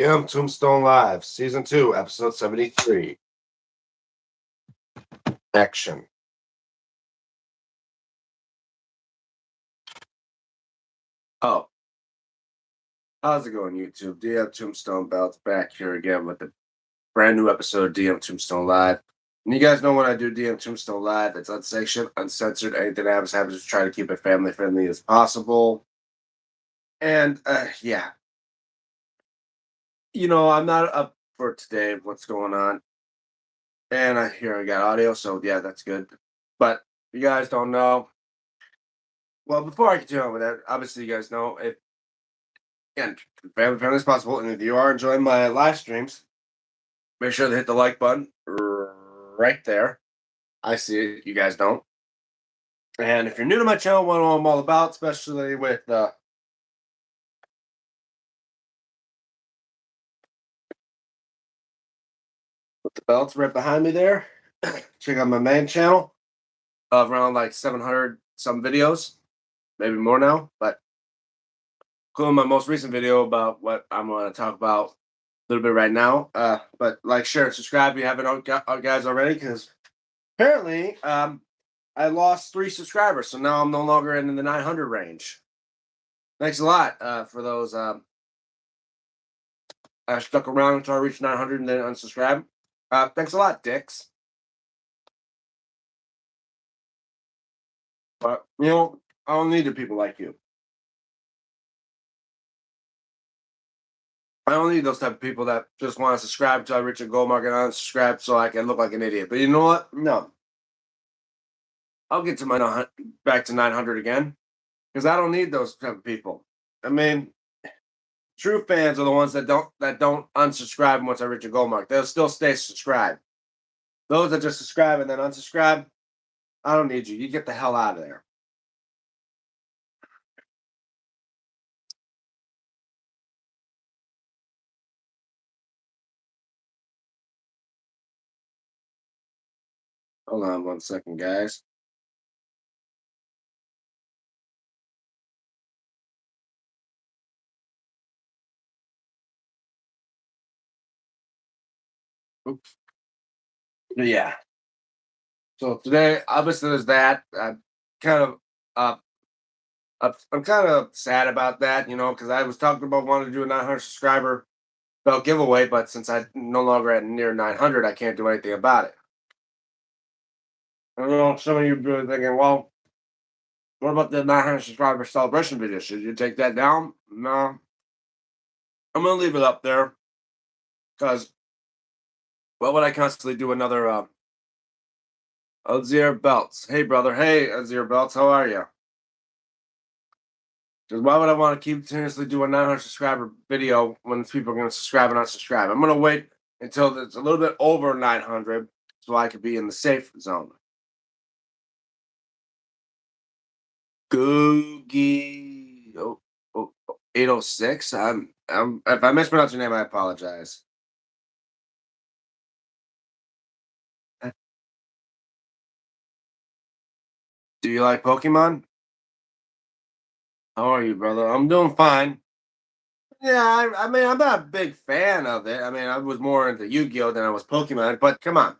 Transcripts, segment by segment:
DMTombstone Live, Season 2, Episode 73. Action. Oh, how's it going, YouTube? DMTombstone Belts back here again with a brand new episode of DMTombstone Live. And you guys know when I do DMTombstone Live, it's unsanctioned, uncensored. Anything that happens, just try to keep it family friendly as possible. And yeah, I'm not up for today what's going on. And I hear I got audio, so yeah, that's good. But if you guys don't know, well, before I continue on with that, obviously you guys know if again, family as possible. And if you are enjoying my live streams, make sure to hit the like button right there. I see it. You guys don't. And if you're new to my channel, what I'm all about, especially with the belts right behind me there, check out my main channel of around like 700 some videos, maybe more now. But including my most recent video about what I'm going to talk about a little bit right now. But like, share, and subscribe if you haven't guys already, because apparently I lost 3 subscribers, so now I'm no longer in the 900 range. Thanks a lot for those. I stuck around until I reached 900 and then unsubscribe. Thanks a lot, dicks. But I don't need the people like you. I don't need those type of people that just want to subscribe until I reach a goal market and unsubscribe so I can look like an idiot. But you know what? No, I'll get to my back to 900 again because I don't need those type of people. I mean, true fans are the ones that don't unsubscribe once I reach a goal mark. They'll still stay subscribed. Those that just subscribe and then unsubscribe, I don't need you. You get the hell out of there. Hold on 1 second, guys. Oops. Yeah. So today, obviously, there's that. I'm kind of uh, I'm kind of sad about that, because I was talking about wanting to do a 900 subscriber belt giveaway, but since I'm no longer at near 900, I can't do anything about it. I know some of you are thinking, well, what about the 900 subscriber celebration video? Should you take that down? No, I'm gonna leave it up there because what would I constantly do another Azir Belts? Hey brother, hey Azir Belts, how are you? Because why would I want to keep continuously do a 900 subscriber video when people are going to subscribe and unsubscribe? I'm going to wait until it's a little bit over 900 so I could be in the safe zone. Googie 806. If I mispronounced your name, I apologize. Do you like Pokemon? How are you, brother? I'm doing fine. Yeah, I mean, I'm not a big fan of it. I mean, I was more into Yu-Gi-Oh than I was Pokemon, but come on.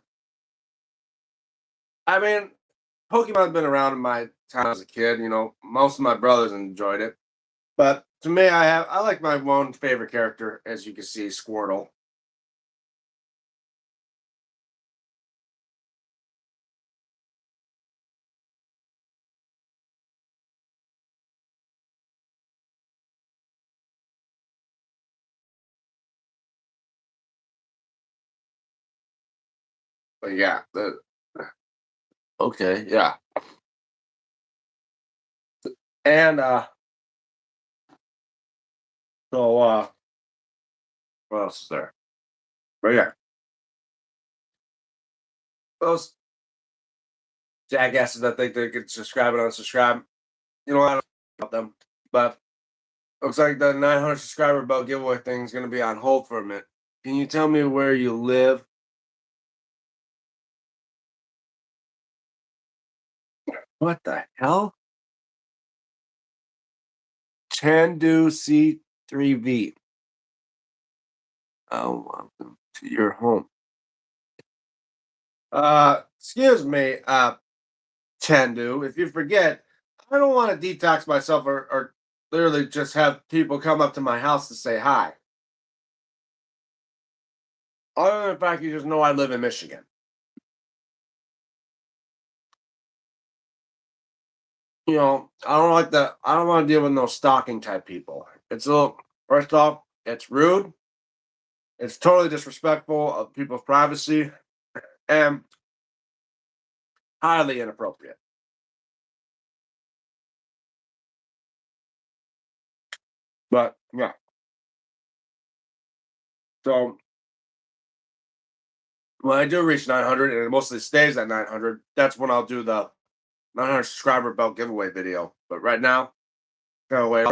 I mean, Pokemon's been around in my time as a kid. Most of my brothers enjoyed it, but to me, I like my one favorite character, as you can see, Squirtle. But yeah, okay, yeah, and what else is there? But yeah, those jackasses that think they could subscribe and unsubscribe. I don't know about them, but looks like the 900 subscriber belt giveaway thing is going to be on hold for a minute. Can you tell me where you live? What the hell? Chandu C3V. Welcome to your home. Excuse me, Chandu, if you forget, I don't want to detox myself or literally just have people come up to my house to say hi. Other than the fact you just know I live in Michigan. I don't want to deal with no stalking type people. It's a little, first off, it's rude. It's totally disrespectful of people's privacy and highly inappropriate. But yeah, so when I do reach 900 and it mostly stays at 900, that's when I'll do the 900 subscriber belt giveaway video. But right now, go away.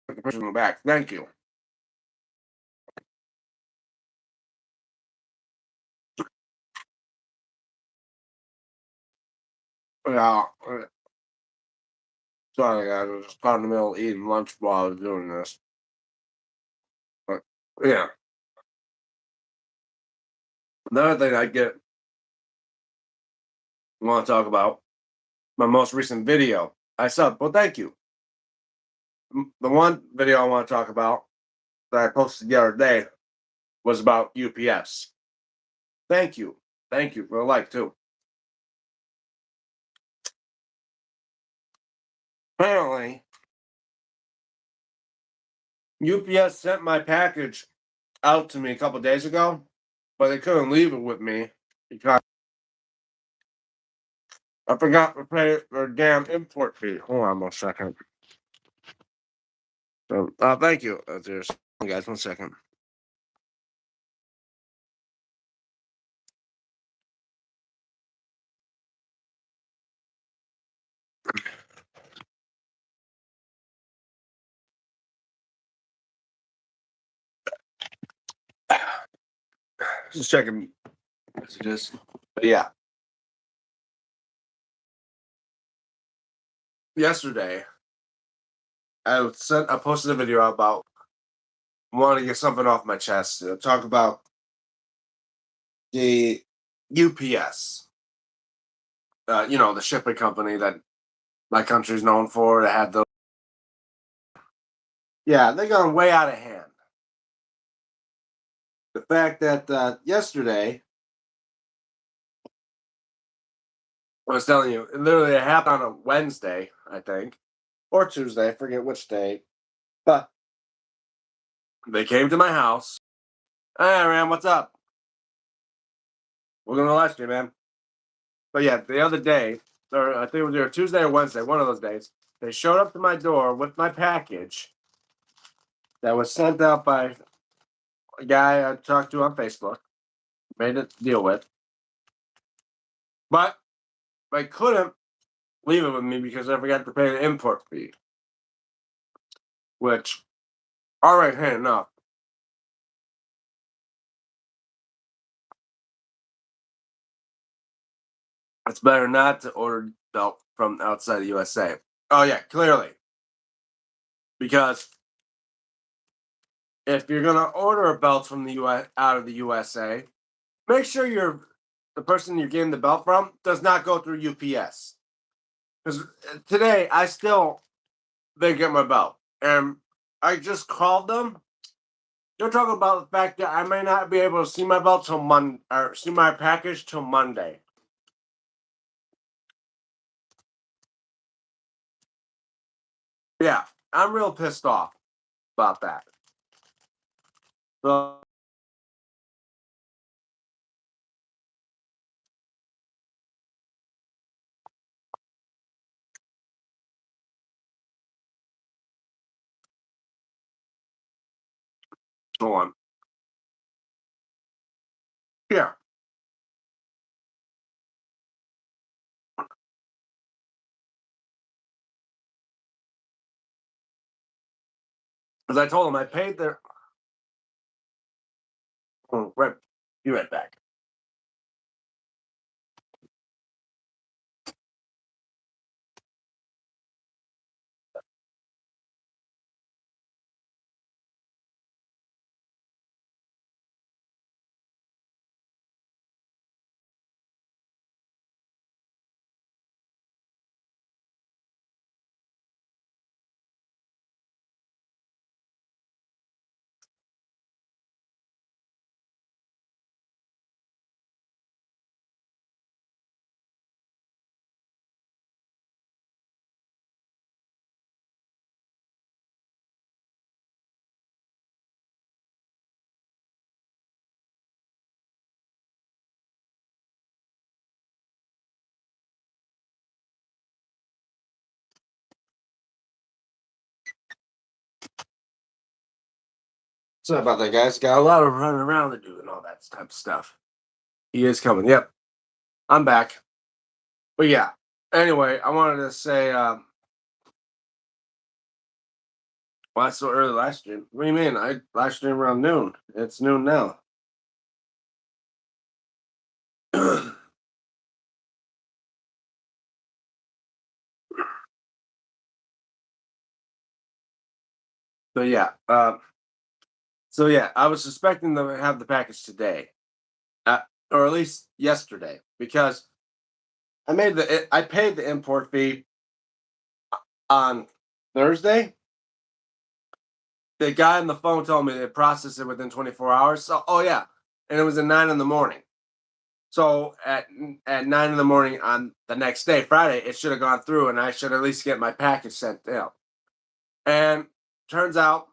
Put the person in the back. Thank you. Yeah. Sorry, guys. I was just caught in the middle of eating lunch while I was doing this. But yeah. Another thing want to talk about my most recent video. I subbed. Well, thank you. The one video I want to talk about that I posted the other day was about UPS. Thank you. Thank you for the like, too. Apparently, UPS sent my package out to me a couple days ago, but they couldn't leave it with me because I forgot to pay their damn import fee. Hold on 1 second. So, thank you. There's guys, 1 second. Just checking messages. But yeah, yesterday I posted a video about wanting to get something off my chest. Talk about the UPS. The shipping company that my country's known for. They had the Yeah, they're going way out of hand. The fact that yesterday, I was telling you, it happened on a Wednesday, I think, or Tuesday, I forget which day, but they came to my house. Hey, Ram, what's up? We're going to live stream, man. But yeah, the other day, or I think it was either Tuesday or Wednesday, one of those days, they showed up to my door with my package that was sent out by a guy I talked to on Facebook, made a deal with, but I couldn't leave it with me because I forgot to pay the import fee, which, all right, hey, enough. It's better not to order belt from outside the USA. Oh yeah, clearly. Because if you're gonna order a belt from the US out of the USA, make sure the person you're getting the belt from does not go through UPS. Because today I still didn't get my belt. And I just called them. They're talking about the fact that I may not be able to see my belt till Monday or see my package till Monday. Yeah, I'm real pissed off about that. So go on. Yeah. As I told them, I paid their. Oh, right. Be right back. Sorry about that, guys. Got a lot of running around to do and all that type of stuff. He is coming. Yep, I'm back. But yeah. Anyway, I wanted to say, well, it's so early last stream. What do you mean? I live stream around noon. It's noon now. So yeah. So yeah, I was suspecting to have the package today, uh, or at least yesterday, because I paid the import fee on Thursday. The guy on the phone told me they processed it within 24 hours. So, oh yeah, and it was at 9 in the morning. So at 9 in the morning on the next day, Friday, it should have gone through, and I should at least get my package sent out. And turns out,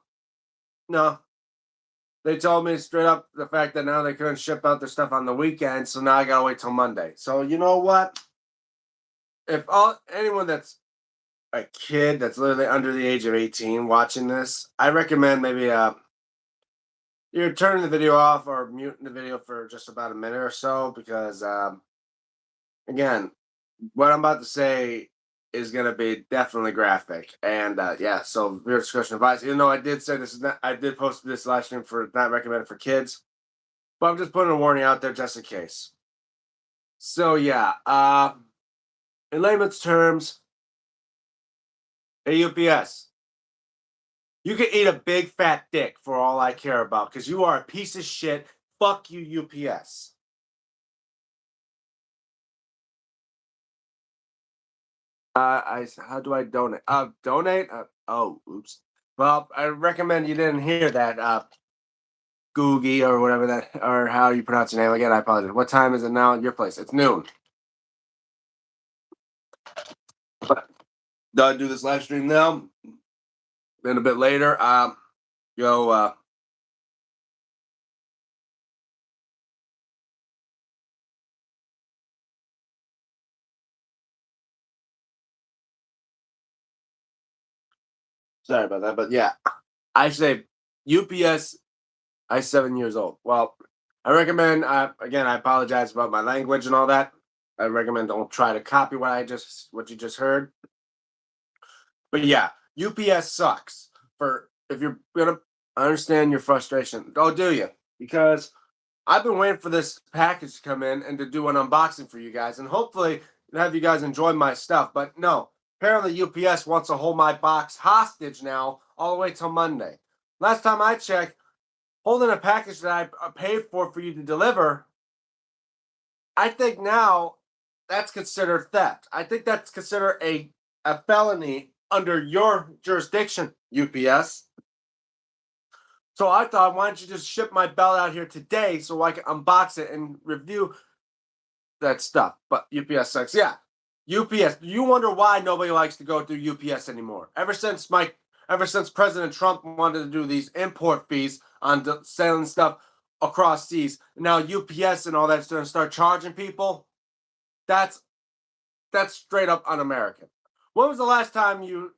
no, they told me straight up the fact that now they couldn't ship out their stuff on the weekend, so now I gotta wait till Monday. So you know what? If anyone that's a kid that's literally under the age of 18 watching this, I recommend maybe you're turning the video off or muting the video for just about a minute or so because again, what I'm about to say is going to be definitely graphic and yeah. So viewer discretion advice. Even though I did say this is not, I did post this live stream for not recommended for kids, but I'm just putting a warning out there just in case. So yeah, in layman's terms, a UPS. You can eat a big fat dick for all I care about because you are a piece of shit. Fuck you, UPS. How do I donate? Donate? Oh, oops. Well, I recommend you didn't hear that. Googie or whatever that, or how you pronounce your name again. I apologize. What time is it now at your place? It's noon. But do this live stream now. Then a bit later, go. Sorry about that, but yeah, I say UPS. I 7 years old. Well, I recommend. Again, I apologize about my language and all that. I recommend don't try to copy what you just heard. But yeah, UPS sucks. For if you're gonna understand your frustration, oh, do you? Because I've been waiting for this package to come in and to do an unboxing for you guys, and hopefully have you guys enjoy my stuff. But no, apparently UPS wants to hold my box hostage now, all the way till Monday. Last time I checked, holding a package that I paid for you to deliver, I think now that's considered theft. I think that's considered a felony under your jurisdiction, UPS. So I thought, why don't you just ship my belt out here today so I can unbox it and review that stuff? But UPS sucks. Yeah, UPS. You wonder why nobody likes to go through UPS anymore? Ever since President Trump wanted to do these import fees on selling stuff across seas, now UPS and all that's going to start charging people. That's straight up un-American. When was the last time you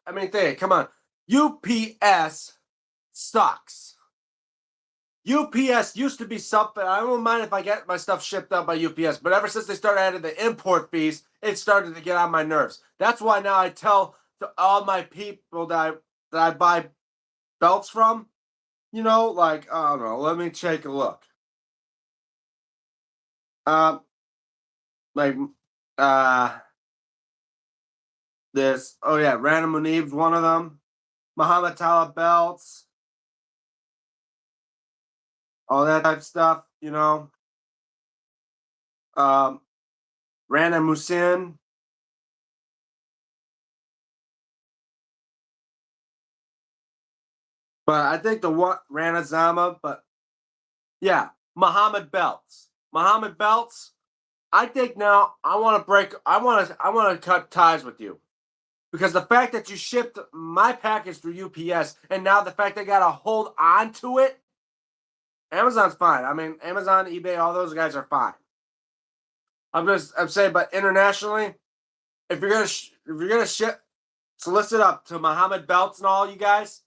I mean, come on. UPS sucks. UPS used to be something. I don't mind if I get my stuff shipped out by UPS, but ever since they started adding the import fees, it started to get on my nerves. That's why now I tell to all my people that I buy belts from, like I don't know. Let me take a look. Um, like this. Oh yeah, Random Munib's one of them. Muhammad Talib belts, all that type of stuff. Um, Rana Musin. But I think the one Rana Zama, but yeah, Muhammad belts. Muhammad belts. I think now I want to break. I want to cut ties with you because the fact that you shipped my package through UPS and now the fact they got to hold on to it. Amazon's fine. I mean, Amazon, eBay, all those guys are fine. I'm saying, but internationally, if you're gonna ship, solicit up to Muhammad belts and all you guys,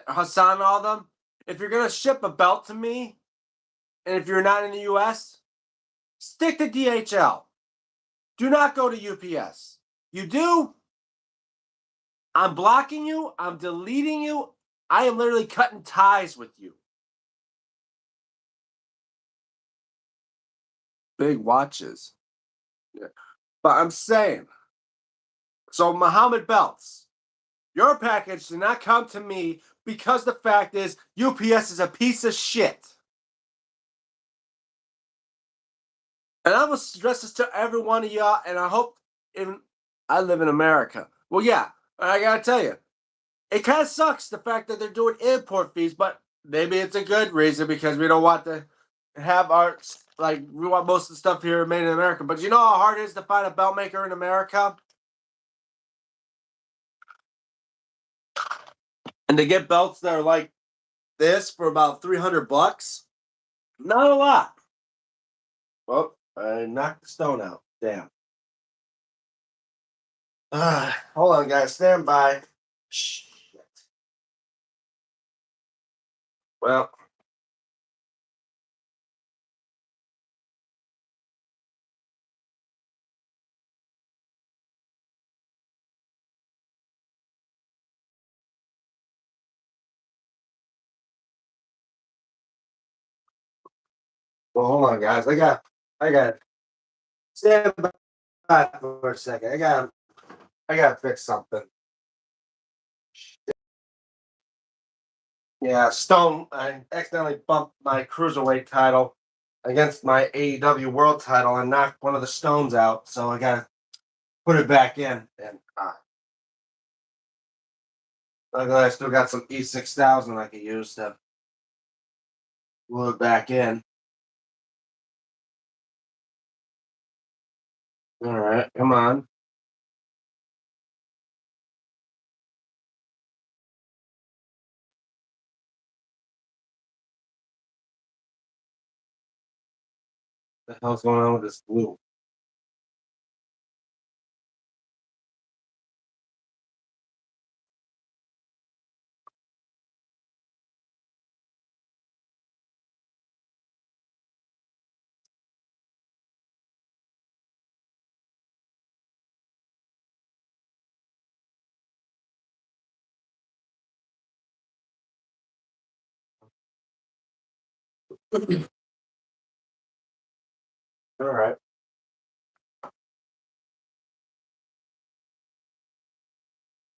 Hassan and all them. if you're gonna ship a belt to me, and if you're not in the US, stick to DHL. Do not go to UPS. You do, I'm blocking you, I'm deleting you, I am literally cutting ties with you. Big watches. Yeah. But I'm saying, so Muhammad Belts, your package did not come to me because the fact is UPS is a piece of shit. And I will stress this to every one of y'all, and I hope in I live in America. Well, yeah, I gotta tell you, it kind of sucks the fact that they're doing import fees, but maybe it's a good reason because we don't want to have our like we want most of the stuff here made in America. But you know how hard it is to find a belt maker in America? And to get belts that are like this for about 300 bucks? Not a lot. Well, I knocked the stone out. Damn. Hold on, guys. Stand by. Shit. Well, hold on, guys. I got stand by for a second. I gotta fix something. Yeah, Stone. I accidentally bumped my cruiserweight title against my AEW World title and knocked one of the stones out. So I gotta put it back in. And luckily, I still got some E6000 I could use to glue it back in. All right, come on. What the hell's going on with this glue? All right.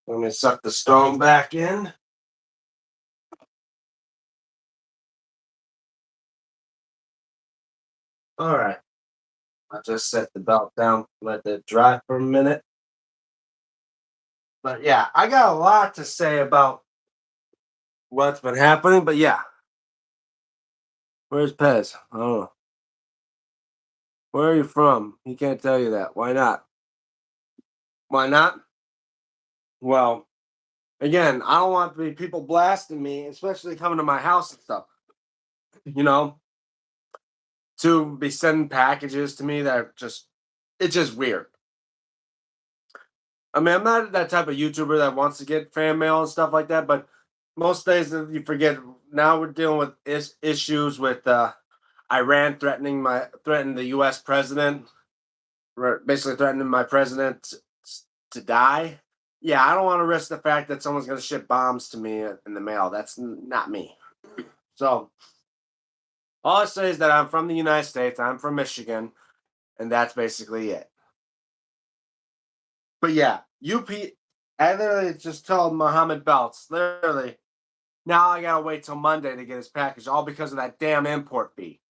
Let me suck the stone back in. All right. I just set the belt down, let it dry for a minute. But yeah, I got a lot to say about what's been happening. But yeah, where's Pez? I don't know. Where are you from? He can't tell you that. Why not? Why not? Well, again, I don't want to be people blasting me, especially coming to my house and stuff. You know, to be sending packages to me that are just it's just weird. I mean, I'm not that type of YouTuber that wants to get fan mail and stuff like that, but most days you forget now we're dealing with issues with Iran threatening the U.S. president, basically threatening my president to die. Yeah, I don't want to risk the fact that someone's going to ship bombs to me in the mail. That's not me. So all I say is that I'm from the United States. I'm from Michigan, and that's basically it. But yeah, I literally just told Mohammed Belts, literally, now I gotta wait till Monday to get his package, all because of that damn import fee.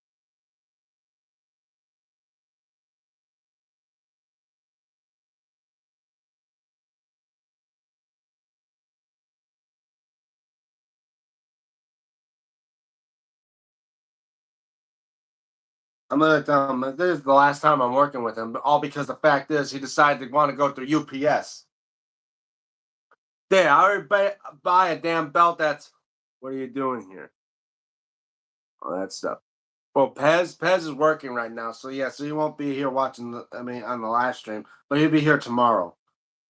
I'm gonna tell him this is the last time I'm working with him, but all because the fact is he decided to want to go through UPS. Damn, I already buy a damn belt that's what are you doing here? All that stuff. Well, Pez is working right now, so yeah, so he won't be here watching on the live stream, but he'll be here tomorrow.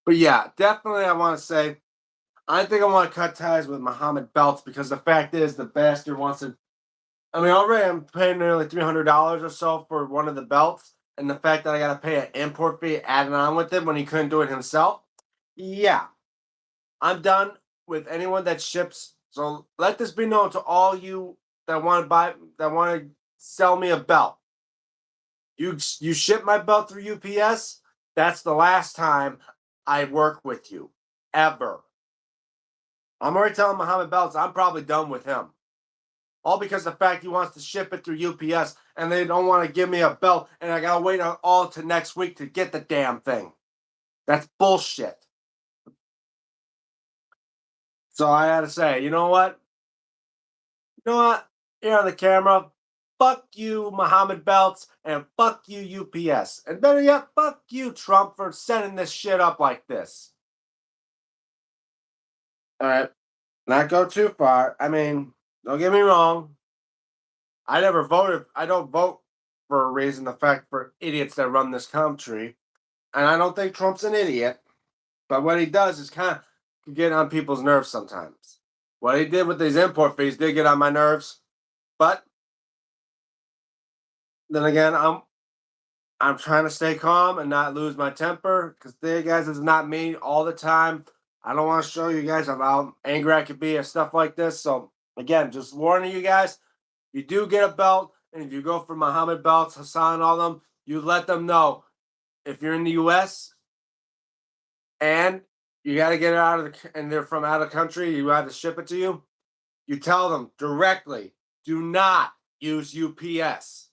But yeah, definitely I want to say I think I want to cut ties with Muhammad Belts because the fact is the bastard wants to. I mean, already I'm paying nearly $300 or so for one of the belts, and the fact that I got to pay an import fee added on with it when he couldn't do it himself. Yeah, I'm done with anyone that ships. So let this be known to all you that want to sell me a belt. You ship my belt through UPS. That's the last time I work with you ever. I'm already telling Muhammad Belts I'm probably done with him. All because the fact he wants to ship it through UPS and they don't want to give me a belt and I gotta wait all to next week to get the damn thing. That's bullshit. So I had to say, you know what? You know what? Here on the camera, fuck you, Muhammad Belts, and fuck you, UPS. And better yet, fuck you, Trump, for setting this shit up like this. All right, not go too far. I mean, don't get me wrong. I never voted. I don't vote for a reason. The fact for idiots that run this country, and I don't think Trump's an idiot. But what he does is kind of get on people's nerves sometimes. What he did with these import fees did get on my nerves. But then again, I'm trying to stay calm and not lose my temper because there, guys, is not me all the time. I don't want to show you guys how angry I could be and stuff like this. So again, just warning you guys, you do get a belt, and if you go for Muhammad belts, Hassan, all them, you let them know if you're in the U.S. and you got to get it out of and they're from out of country, you have to ship it to you. You tell them directly, do not use UPS.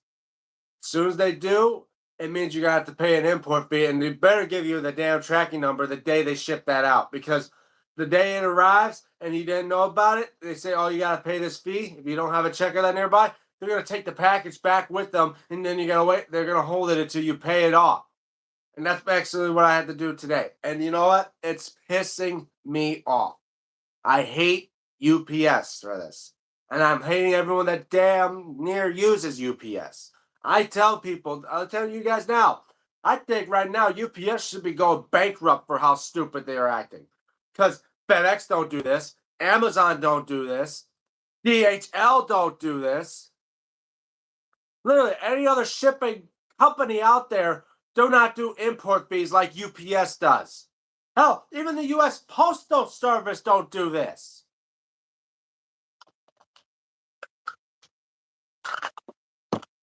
As soon as they do, it means you're gonna have to pay an import fee, and they better give you the damn tracking number the day they ship that out. Because the day it arrives and you didn't know about it, they say, "Oh, you gotta pay this fee." If you don't have a checker that nearby, they're gonna take the package back with them, and then you gotta wait. They're gonna hold it until you pay it off. And that's actually what I had to do today. And you know what? It's pissing me off. I hate UPS for this. And I'm hating everyone that damn near uses UPS. I tell people, I'll tell you guys now, I think right now UPS should be going bankrupt for how stupid they are acting. Because FedEx don't do this, Amazon don't do this, DHL don't do this. Literally, any other shipping company out there do not do import fees like UPS does. Hell, even the U.S. Postal Service don't do this.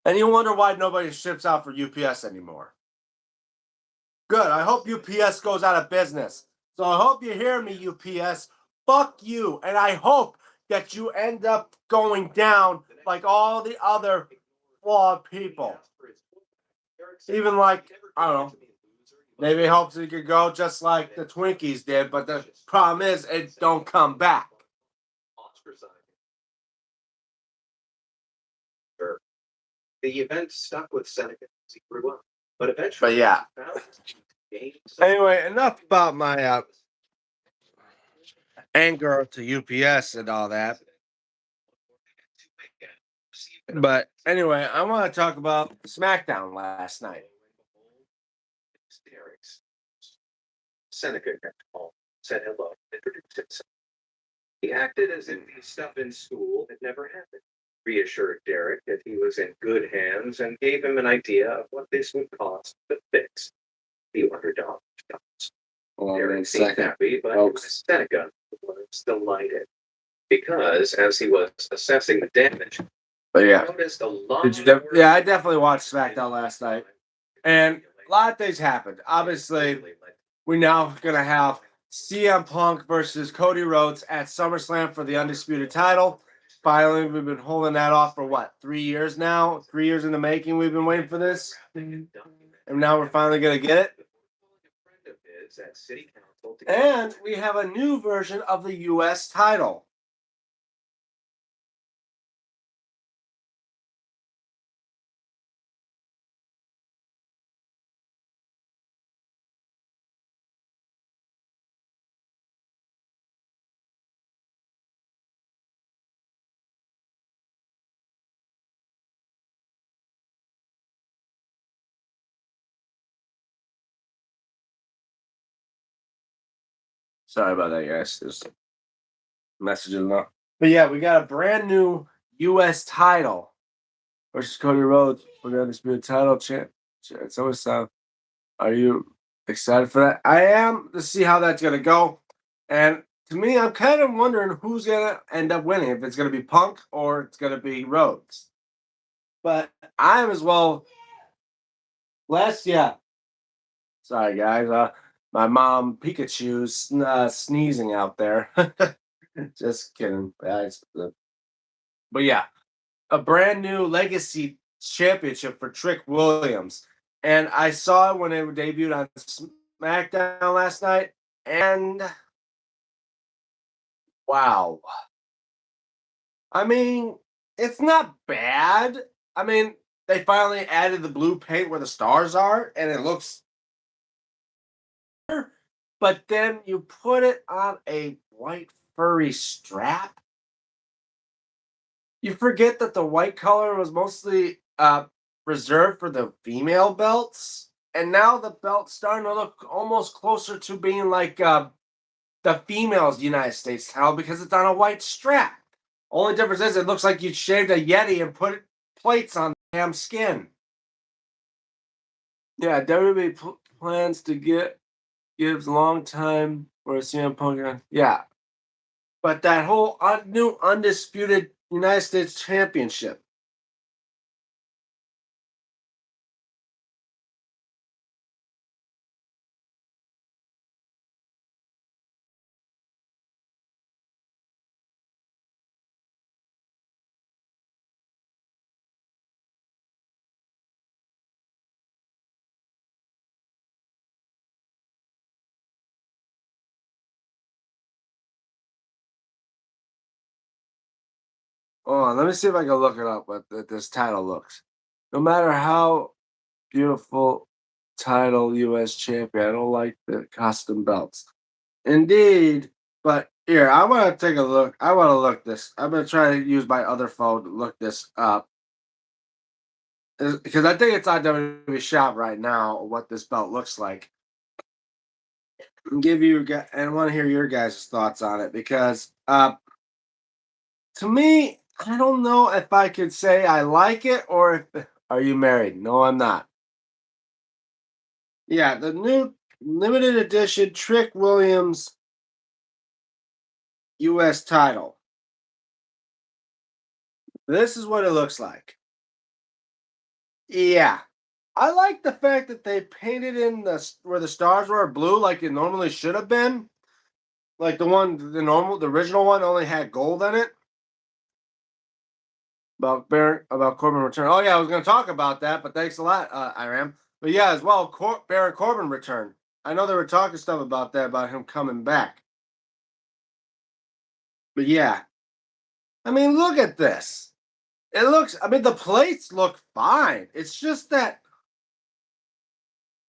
And you wonder why nobody ships out for UPS anymore. Good. I hope UPS goes out of business. So I hope you hear me, UPS. Fuck you. And I hope that you end up going down like all the other flawed people. Even like, I don't know, maybe it hopes it could go just like the Twinkies did, but the problem is it don't come back. The event stuck with Seneca as he grew up, but eventually, but yeah. Anyway, enough about my anger to UPS and all that. But anyway, I want to talk about SmackDown last night. Seneca kept calm, said hello, and introduced himself. He acted as if the stuff in school had never happened, reassured Derek that he was in good hands, and gave him an idea of what this would cost to fix. $200. Well, Derek seemed happy, but Seneca was delighted because as he was assessing the damage, but yeah, noticed a lot. Yeah, I definitely watched SmackDown last night, and a lot of things happened. Obviously, we're now gonna have CM Punk versus Cody Rhodes at SummerSlam for the undisputed title. Finally, we've been holding that off for what, 3 years now? 3 years in the making. We've been waiting for this, and now we're finally gonna get it. And we have a new version of the U.S. title. Sorry about that, guys. messages now. But yeah, we got a brand new U.S. title versus Cody Rhodes for the undisputed title champ. It's always Are you excited for that? I am to see how that's gonna go. And to me, I'm kind of wondering who's gonna end up winning. If it's gonna be Punk or it's gonna be Rhodes. But I am as well. Yeah. Sorry, guys. My mom Pikachu's sneezing out there. Just kidding, guys. But yeah, a brand new legacy championship for Trick Williams. And I saw it when it debuted on SmackDown last night. And wow. I mean, it's not bad. I mean, they finally added the blue paint where the stars are, and it looks, but then you put it on a white furry strap. You forget that the white color was mostly reserved for the female belts, and now the belt's starting to look almost closer to being like the females United States title because it's on a white strap. Only difference is it looks like you shaved a Yeti and put plates on the damn skin. Yeah, WWE plans to gives long time for a CM Punk. Yeah, but that whole new undisputed United States Championship. Hold on, let me see if I can look it up. What this title looks. No matter how beautiful title U.S. champion, I don't like the custom belts. Indeed, but here I want to take a look. I want to look this. I'm gonna try to use my other phone to look this up because I think it's on WWE Shop right now. What this belt looks like, and give you and I want to hear your guys' thoughts on it because to me, I don't know if I could say I like it or if are you married? No, I'm not. Yeah, the new limited edition Trick Williams US title. This is what it looks like. Yeah. I like the fact that they painted in where the stars were blue like it normally should have been. Like the original one only had gold in it. About Corbin return. Oh yeah, I was going to talk about that, but thanks a lot, Iram. But yeah, as well, Baron Corbin return. I know they were talking stuff about that about him coming back. But yeah, I mean, look at this. It looks. I mean, the plates look fine. It's just that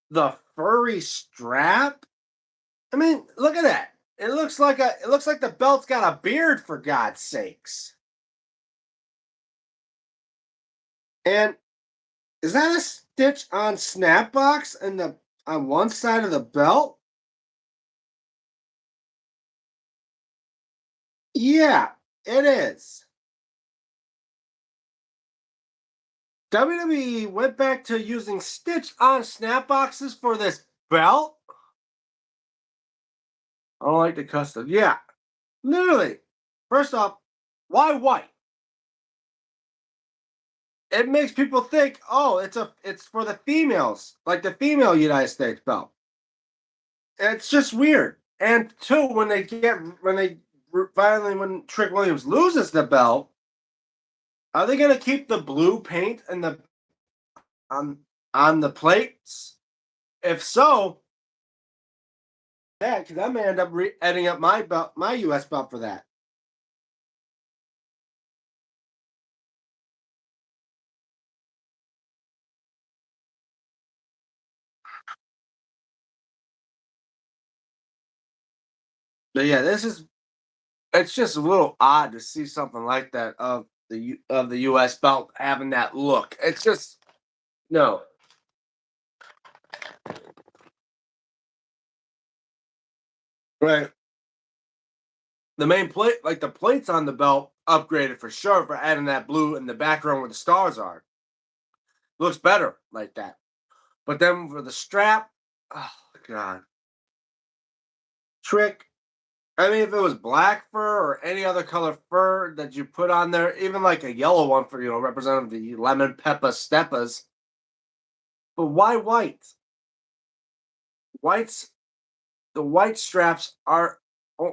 the furry strap. I mean, look at that. It looks like the belt's got a beard for God's sakes. And is that a stitch on snapbox and the on one side of the belt? Yeah, it is. WWE went back to using stitch on snap boxes for this belt. I don't like the custom. Yeah, literally. First off, why white? It makes people think, oh, it's for the females, like the female United States belt. It's just weird. And two, when Trick Williams loses the belt, are they gonna keep the blue paint and the on on the plates? If so, yeah, because I may end up adding up my belt, my US belt for that. But yeah, it's just a little odd to see something like that of the US belt having that look. It's just no. Right. The main plate, like the plates on the belt, upgraded for sure for adding that blue in the background where the stars are. Looks better like that. But then for the strap, oh god, trick. I mean, if it was black fur or any other color fur that you put on there, even like a yellow one for representing the lemon pepper steppas, but why white? Whites, the white straps are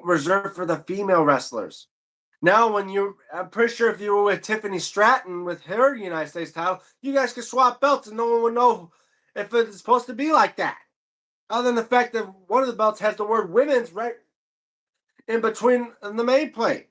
reserved for the female wrestlers. Now, I'm pretty sure if you were with Tiffany Stratton with her United States title, you guys could swap belts and no one would know if it's supposed to be like that. Other than the fact that one of the belts has the word women's right in between the main plate.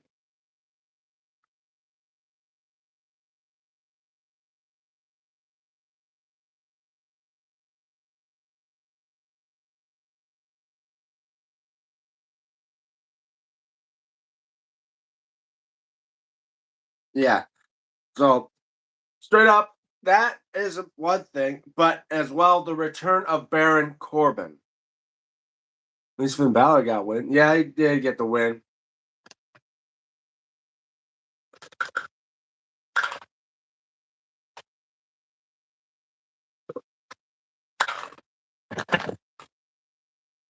Yeah. So straight up, that is one thing, but as well the return of Baron Corbin. At least Finn Balor got win. Yeah, he did get the win.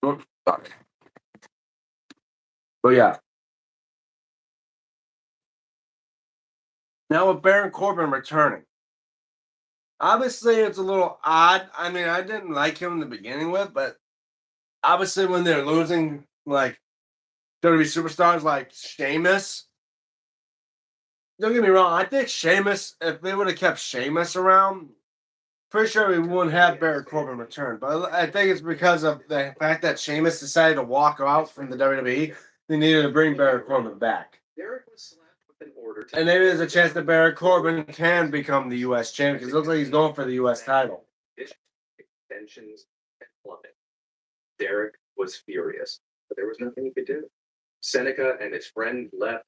Sorry. But yeah. Now with Baron Corbin returning. Obviously, it's a little odd. I mean, I didn't like him in the beginning with, but obviously when they're losing like WWE superstars like Sheamus, don't get me wrong, I think Sheamus, if they would have kept Sheamus around, pretty sure we wouldn't have Baron Corbin return. But I think it's because of the fact that Sheamus decided to walk out from the WWE. They needed to bring Baron Corbin back. And maybe there's a chance that Baron Corbin can become the U.S. champion because it looks like he's going for the U.S. title. Tensions and plummet. Derek was furious, but there was nothing he could do. Seneca and his friend left,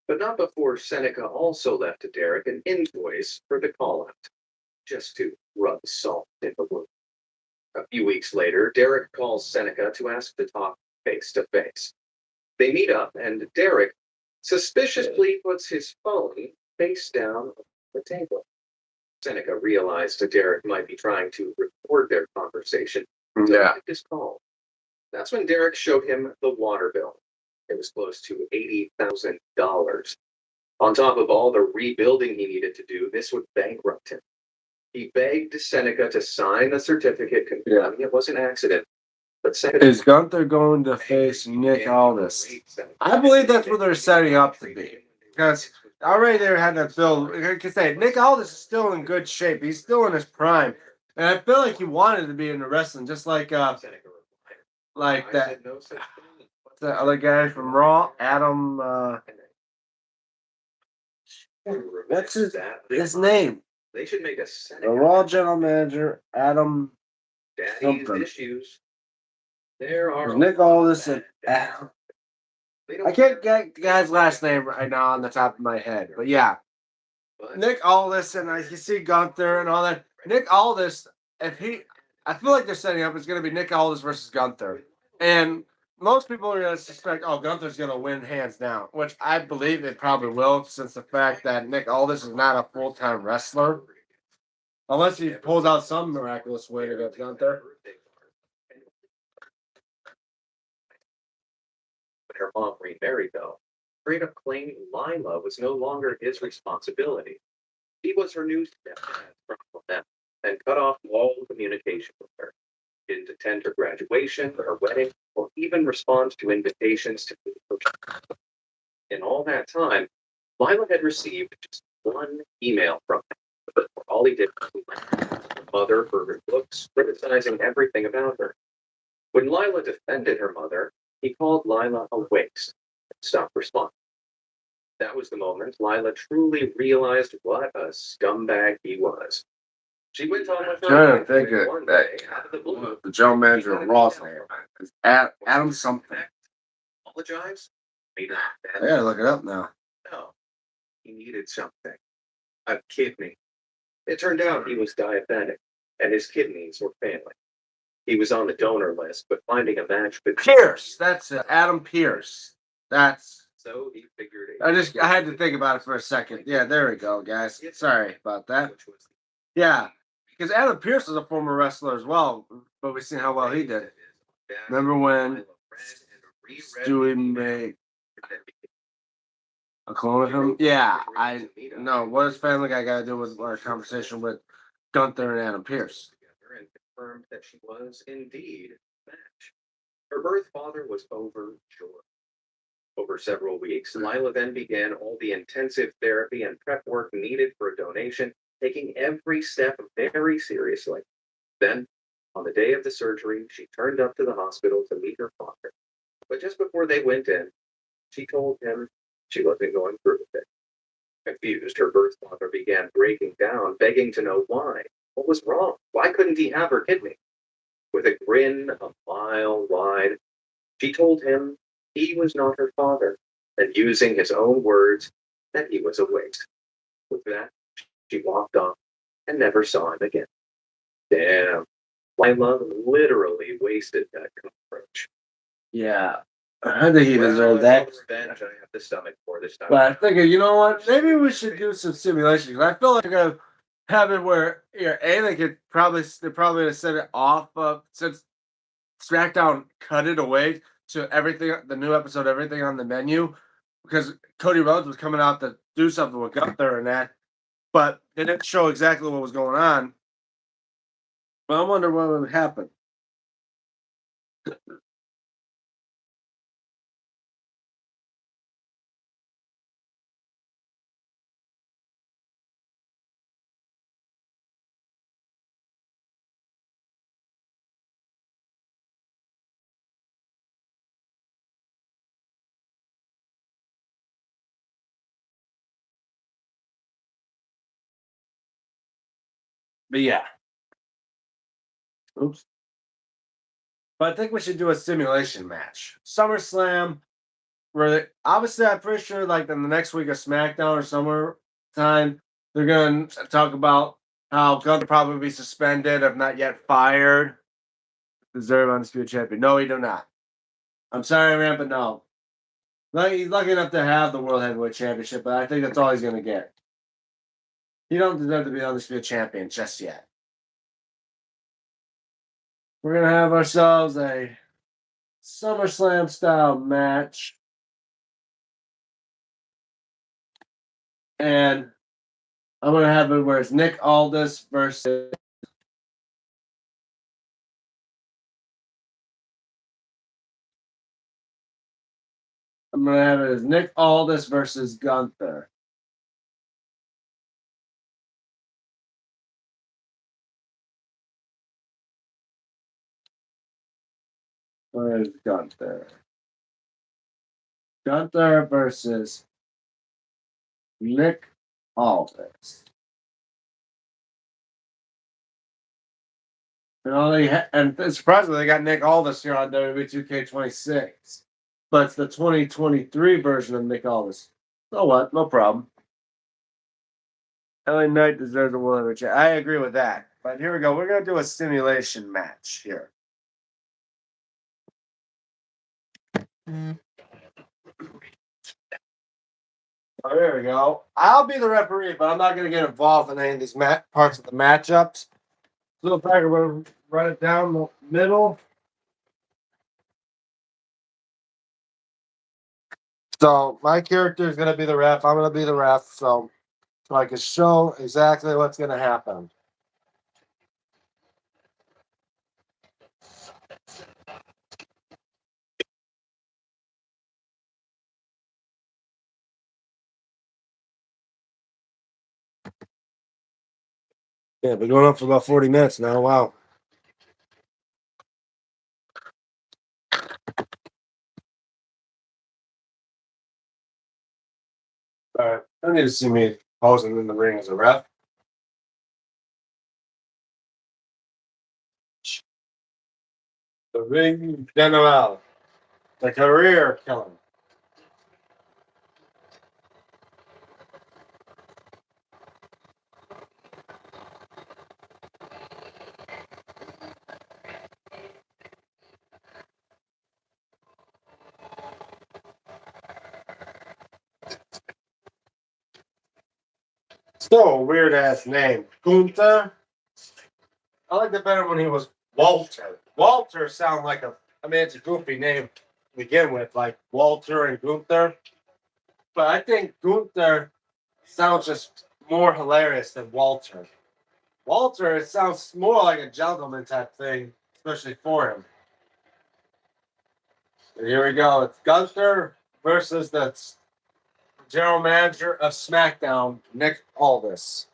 but not before Seneca also left to Derek an invoice for the call-out, just to rub salt in the wound. A few weeks later, Derek calls Seneca to ask to talk face to face. They meet up, and Derek suspiciously puts his phone face down on the table. Seneca realized that Derek might be trying to record their conversation. Yeah. His call. That's when Derek showed him the water bill. It was close to $80,000. On top of all the rebuilding he needed to do, this would bankrupt him. He begged Seneca to sign the certificate confirming it was an accident. But Seneca is Gunther going to face Nick Aldis? I believe that's what they're setting up to be. Because already they had that build. I can say Nick Aldis is still in good shape. He's still in his prime. And I feel like he wanted to be in the wrestling, just like that. What's the other guy from Raw? Adam. What's his name? They should make a The Raw general manager, Adam. Daddy's issues. There are Nick Aldis and Adam. I can't get the guy's last name right now on the top of my head, but yeah. Nick Aldis, and I can see Gunther and all that. Nick Aldis, I feel like they're setting up, it's going to be Nick Aldis versus Gunther. And most people are going to suspect, oh, Gunther's going to win hands down, which I believe it probably will, since the fact that Nick Aldis is not a full-time wrestler. Unless he pulls out some miraculous win against Gunther. Her mom remarried, though, straight up claiming Lila was no longer his responsibility. He was her new stepdad from them and cut off all communication with her. He didn't attend her graduation, her wedding, or even respond to invitations to meet her. In all that time, Lila had received just one email from him, but all he did was her mother for her looks, criticizing everything about her. When Lila defended her mother, he called Lila a waste and stopped responding. That was the moment Lila truly realized what a scumbag he was. She went on with her. Trying to think of the general manager of Raw's name. It's Adam something. Apologize? I gotta look it up now. No. He needed something. A kidney. It turned out he was diabetic, and his kidneys were failing. He was on the donor list, but finding a match could. Pierce. That's it. Adam Pierce. That's So he figured I had to think about it for a second. Yeah, there we go, guys. Sorry about that. which was Yeah, because Adam Pierce is a former wrestler as well, but we've seen how well he did. Remember when Stewie made a clone of him? Yeah, I know. What does Family Guy got to do with our conversation with Gunther and Adam Pierce? together and confirmed that she was indeed a match. Her birth father was overjoyed. Over several weeks, Lila then began all the intensive therapy and prep work needed for a donation, taking every step very seriously. Then, on the day of the surgery, she turned up to the hospital to meet her father. But just before they went in, she told him she wasn't going through with it. Confused, her birth father began breaking down, begging to know why. What was wrong? Why couldn't he have her kidney? With a grin a mile wide, she told him he was not her father, and using his own words, that he was a waste. With that, she walked off and never saw him again. Damn, Lila literally wasted that cockroach. Yeah, I think he deserved Well, that. revenge I have the stomach for this time. But I figured, you know what? Maybe we should do some simulations. I feel like we're gonna have it where they could probably they're probably gonna set it off since SmackDown cut it away to everything the new episode, everything on the menu, because Cody Rhodes was coming out to do something with Gunther and that, but they didn't show exactly what was going on. But I wonder what would happen. But yeah. Oops. But I think we should do a simulation match. SummerSlam, where obviously I'm pretty sure like in the next week of SmackDown or somewhere time, they're gonna talk about how Gunther probably be suspended, if not yet fired. Deserve undisputed champion. No, he do not. I'm sorry, man, but no. Like he's lucky enough to have the World Heavyweight Championship, but I think that's all he's gonna get. He don't deserve to be undisputed champion just yet. We're gonna have ourselves a SummerSlam style match. And I'm gonna have it where it's Nick Aldis versus I'm gonna have it as Nick Aldis versus Gunther. Where is Gunther? Gunther versus Nick Aldis. And surprisingly, they got Nick Aldis here on WWE 2K26, but it's the 2023 version of Nick Aldis. So what? No problem. LA Knight deserves a World Heavyweight Champion. I agree with that. But here we go. We're gonna do a simulation match here. Oh, there we go. I'll be the referee, but I'm not going to get involved in any of these parts of the matchups. So if I can run it down the middle. So my character is going to be the ref. I'm going to be the ref. So I can show exactly what's going to happen. Yeah, been going on for about 40 minutes now. Wow. All right. I need to see me posing in the ring as a ref. The ring general. The career killer. Still a weird ass name. Gunther. I liked it better when he was Walter. Walter sound like a. I mean, it's a goofy name to begin with, like Walter and Gunther. But I think Gunther sounds just more hilarious than Walter. Walter, it sounds more like a gentleman type thing, especially for him. And here we go. It's Gunther versus the general manager of SmackDown, Nick Aldis.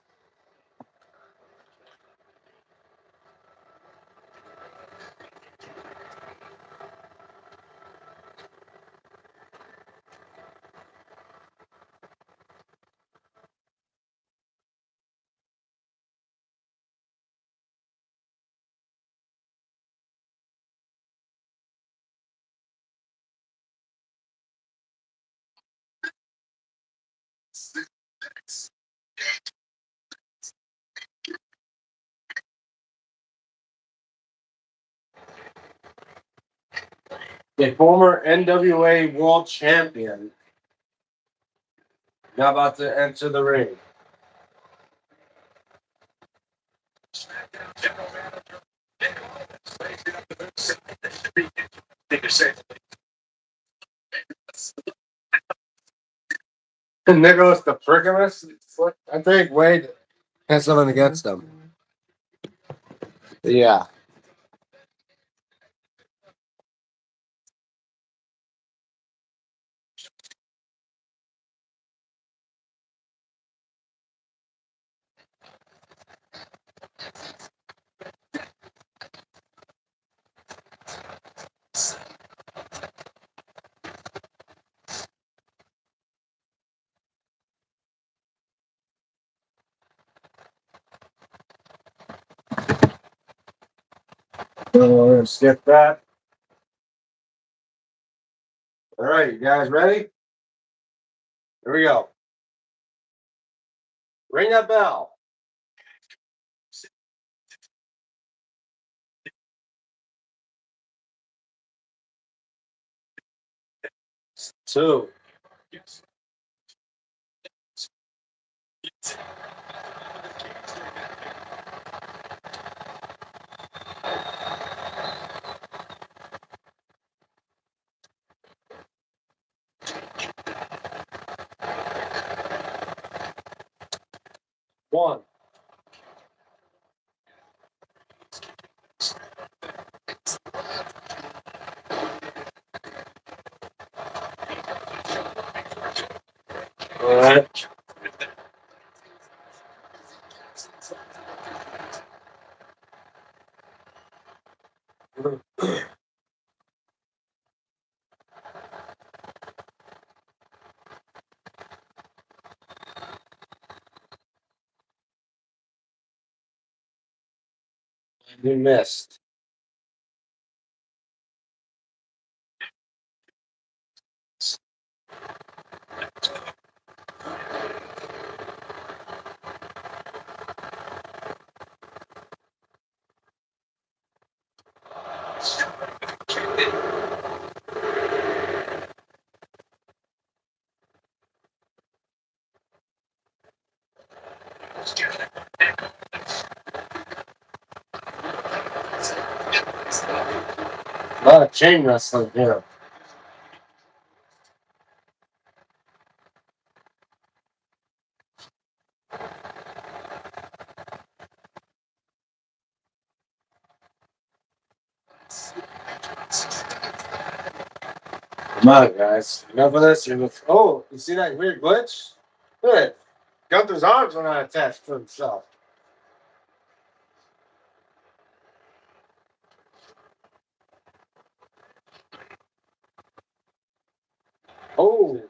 The former NWA World Champion now about to enter the ring. Nicholas the Prickmus. I think Wade has something against him. Yeah. So we're gonna skip that. All right, you guys ready? Here we go. Ring that bell. 2. 1. All right. You missed. A lot of chain wrestling here. Come on, guys. Enough of this. Oh, you see that weird glitch? Look at it. Gunther's arms are not attached to himself. Oh.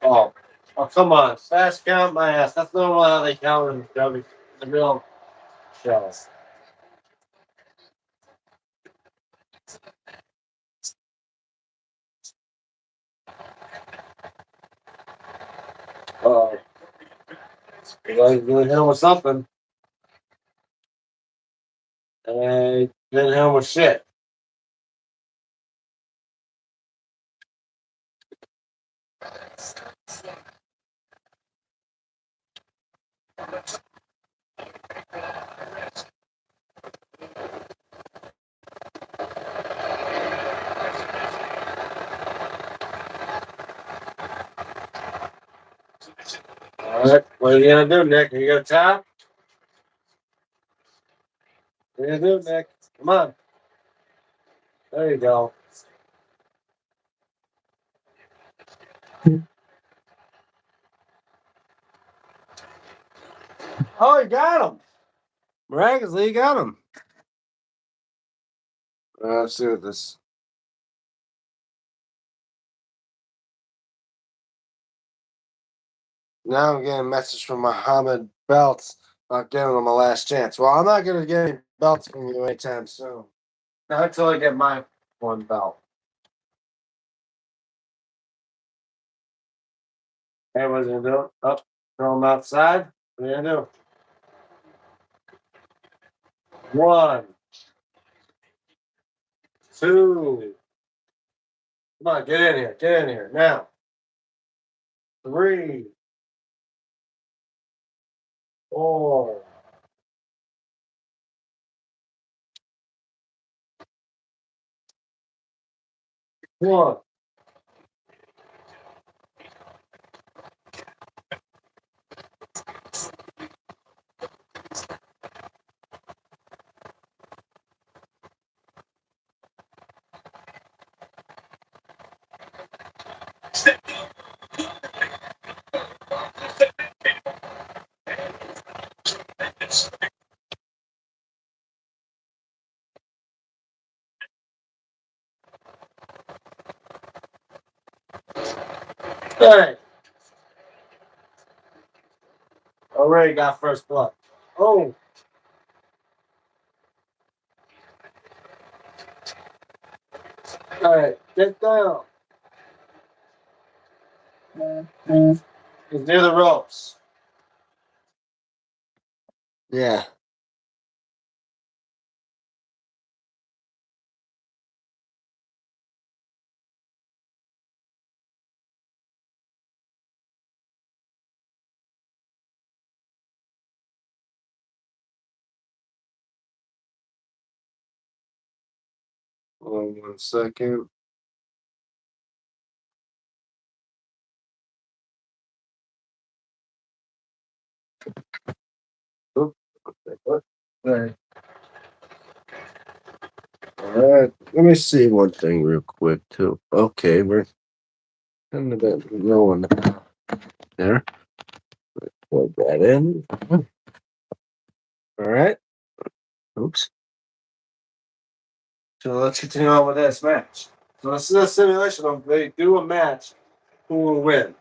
Oh. Oh, come on. Fast count my ass. That's normal how they count in the real shows. Oh. Really hit him with something. And then hit him with shit. All right, what are you gonna do, Nick? Are you gonna tap? What are you gonna do, Nick? Come on. There you go. Oh, you got him. Miraculously, you got him. Let's see what this. Now I'm getting a message from Mohammed Belts about giving him a last chance. Well, I'm not gonna get any belts from you anytime soon. Not until I get my one belt. Hey, what's he gonna do? Up, throw him outside. What are you gonna do? One, two. Come on, get in here. Get in here now. Three, four. One. Hey, already got first blood. Oh, all right, get down. It's near the ropes. Yeah. Hold on 1 second. Oop, what? There. All right. Let me see one thing real quick too. Okay, we're kind of bit rolling there. Plug that in. All right. Oops. So let's continue on with this match. So this is a simulation of they do a match. Who will win?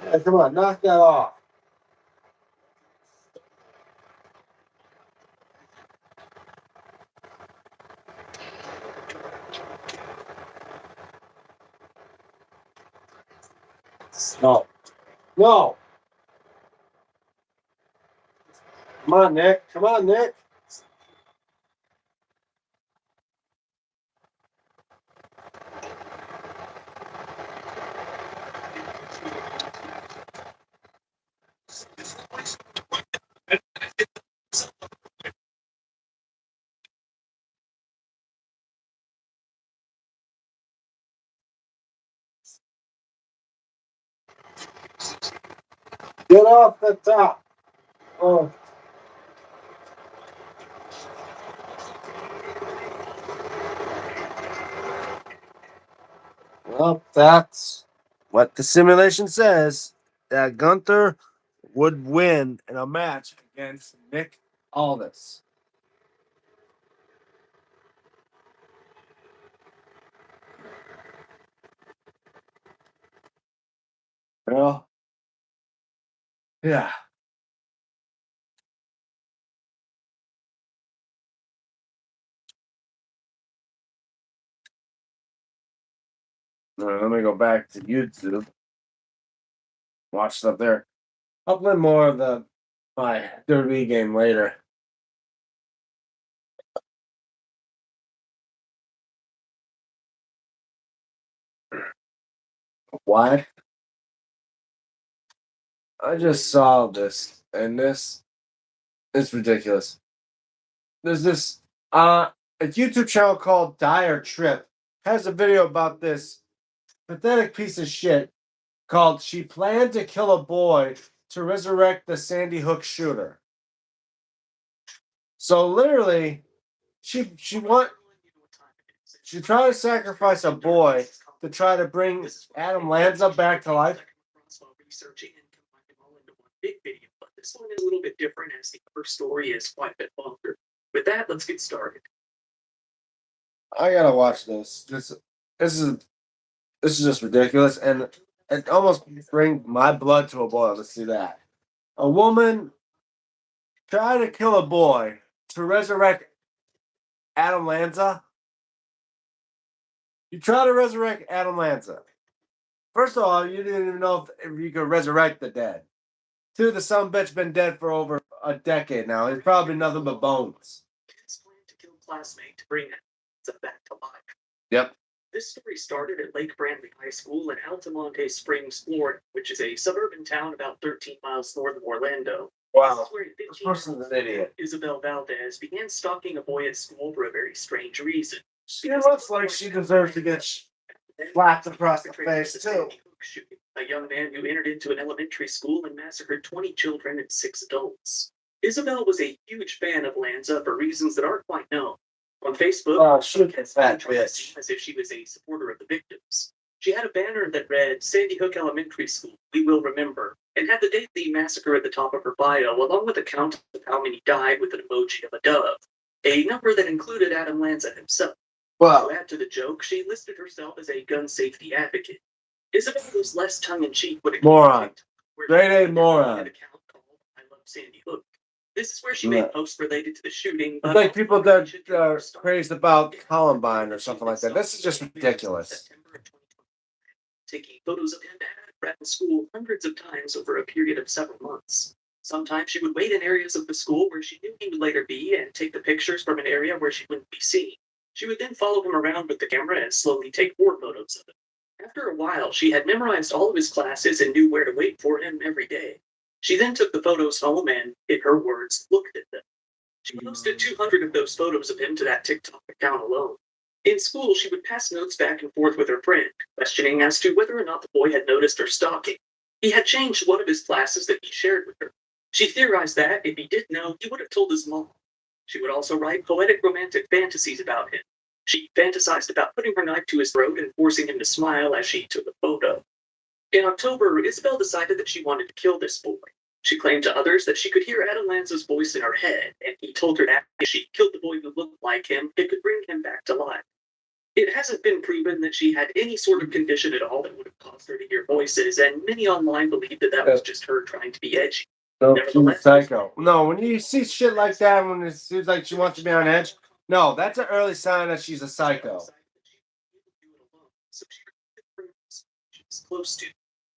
Hey, come on, knock that off. No. No. Come on, Nick. Come on, Nick. Get off the top. Oh, well, that's what the simulation says. That Gunther would win in a match against Nick Aldis. Well, yeah. Let me go back to YouTube. Watch stuff there. I'll play more of the my Derby game later. Why? I just saw this, and this is ridiculous. There's this a YouTube channel called Dire Trip has a video about this pathetic piece of shit called "She Planned to Kill a Boy to Resurrect the Sandy Hook Shooter." So literally, she she tried to sacrifice a boy to try to bring Adam Lanza back to life. Researching and combining all into one big video, but this one is a little bit different as the cover story is quite a bit longer. With that, let's get started. I gotta watch this. This is this is just ridiculous, and it almost brings my blood to a boil to see that a woman tried to kill a boy to resurrect Adam Lanza. You try to resurrect Adam Lanza. First of all, you didn't even know if you could resurrect the dead. Two, the son bitch been dead for over a decade now. He's probably nothing but bones. His plan to kill classmate to bring him back to life. Yep. This story started at Lake Brandley High School in Altamonte Springs, Florida, which is a suburban town about 13 miles north of Orlando. This Wow. is where This person's an idiot. Isabel Valdez began stalking a boy at school for a very strange reason. She looks like she deserves to get slapped across the face, too. A young man who entered into an elementary school and massacred 20 children and 6 adults. Isabel was a huge fan of Lanza for reasons that aren't quite known. On Facebook, Oh, shoot that fat bitch. as if she was a supporter of the victims. She had a banner that read, "Sandy Hook Elementary School, we will remember," and had the date of the massacre at the top of her bio, along with a count of how many died with an emoji of a dove, a number that included Adam Lanza himself. Wow. To add to the joke, she listed herself as a gun safety advocate. Isabel was less tongue-in-cheek when it Moron. came to Grade A an moron. account called "I Love Sandy Hook." This is where she made posts related to the shooting. It's like people that are crazed about Columbine or something like that. This is just ridiculous. Taking photos of him at school hundreds of times over a period of several months. Sometimes she would wait in areas of the school where she knew he would later be and take the pictures from an area where she wouldn't be seen. She would then follow him around with the camera and slowly take more photos of him. After a while, she had memorized all of his classes and knew where to wait for him every day. She then took the photos home and, in her words, looked at them. She posted 200 of those photos of him to that TikTok account alone. In school, she would pass notes back and forth with her friend, questioning as to whether or not the boy had noticed her stalking. He had changed one of his classes that he shared with her. She theorized that, if he did know, he would have told his mom. She would also write poetic romantic fantasies about him. She fantasized about putting her knife to his throat and forcing him to smile as she took a photo. In October, Isabel decided that she wanted to kill this boy. She claimed to others that she could hear Adam Lanza's voice in her head, and he told her that if she killed the boy who looked like him, it could bring him back to life. It hasn't been proven that she had any sort of condition at all that would have caused her to hear voices, and many online believe that that was just her trying to be edgy. No, she's a psycho. No, when you see shit like that, when it seems like she wants to be on edge, no, that's an early sign that she's a psycho. So she was close to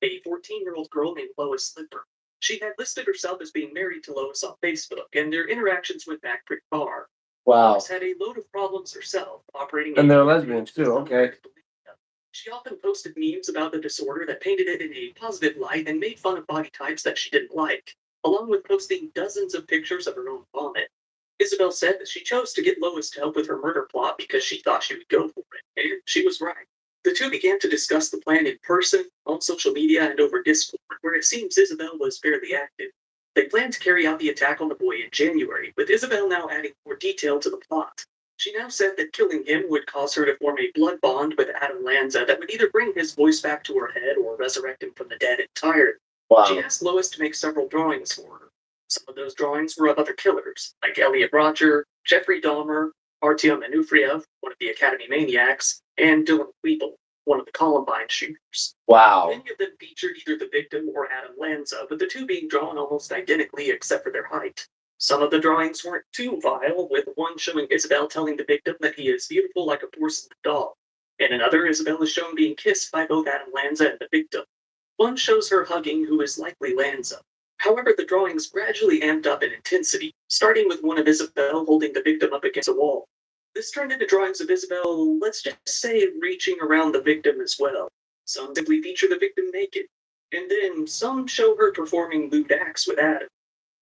a 14-year-old girl named Lois Slipper. She had listed herself as being married to Lois on Facebook, and their interactions went back pretty far. Wow. Lois had a load of problems herself, operating. And they're lesbians too, okay. She often posted memes about the disorder that painted it in a positive light and made fun of body types that she didn't like, along with posting dozens of pictures of her own vomit. Isabel said that she chose to get Lois to help with her murder plot because she thought she would go for it, and she was right. The two began to discuss the plan in person, on social media, and over Discord, where it seems Isabel was fairly active. They planned to carry out the attack on the boy in January, with Isabel now adding more detail to the plot. She now said that killing him would cause her to form a blood bond with Adam Lanza that would either bring his voice back to her head or resurrect him from the dead entirely. Wow. She asked Lois to make several drawings for her. Some of those drawings were of other killers, like Elliot Rodger, Jeffrey Dahmer, Artyom Manufriev, one of the Academy Maniacs, and Dylan Weeble, one of the Columbine shooters. Wow. Many of them featured either the victim or Adam Lanza, with the two being drawn almost identically except for their height. Some of the drawings weren't too vile, with one showing Isabel telling the victim that he is beautiful like a porcelain doll. In another, Isabel is shown being kissed by both Adam Lanza and the victim. One shows her hugging who is likely Lanza. However, the drawings gradually amped up in intensity, starting with one of Isabel holding the victim up against a wall. This turned into drawings of Isabel, let's just say, reaching around the victim as well. Some simply feature the victim naked. And then some show her performing lewd acts with Adam.